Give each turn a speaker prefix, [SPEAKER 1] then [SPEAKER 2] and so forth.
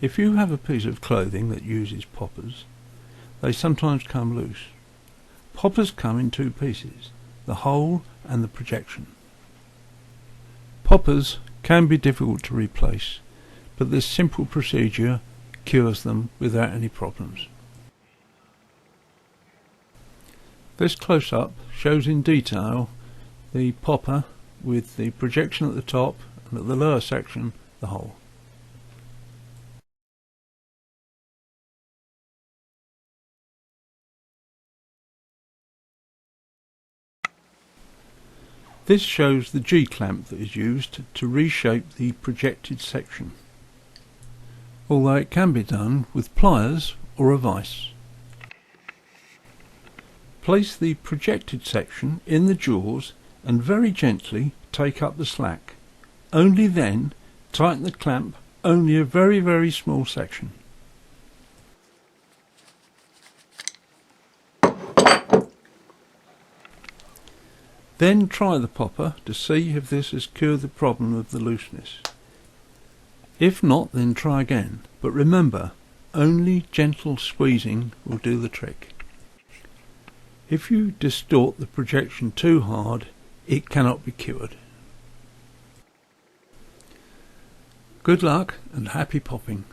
[SPEAKER 1] If you have a piece of clothing that uses poppers, they sometimes come loose. Poppers come in two pieces, the hole and the projection. Poppers can be difficult to replace, but this simple procedure cures them without any problems. This close-up shows in detail the popper with the projection at the top and at the lower section the hole. This shows the G-clamp that is used to reshape the projected section, although it can be done with pliers or a vise. Place the projected section in the jaws and very gently take up the slack. Only then tighten the clamp only a very small section. Then try the popper to see if this has cured the problem of the looseness. If not, then try again, but remember, only gentle squeezing will do the trick. If you distort the projection too hard, it cannot be cured. Good luck and happy popping.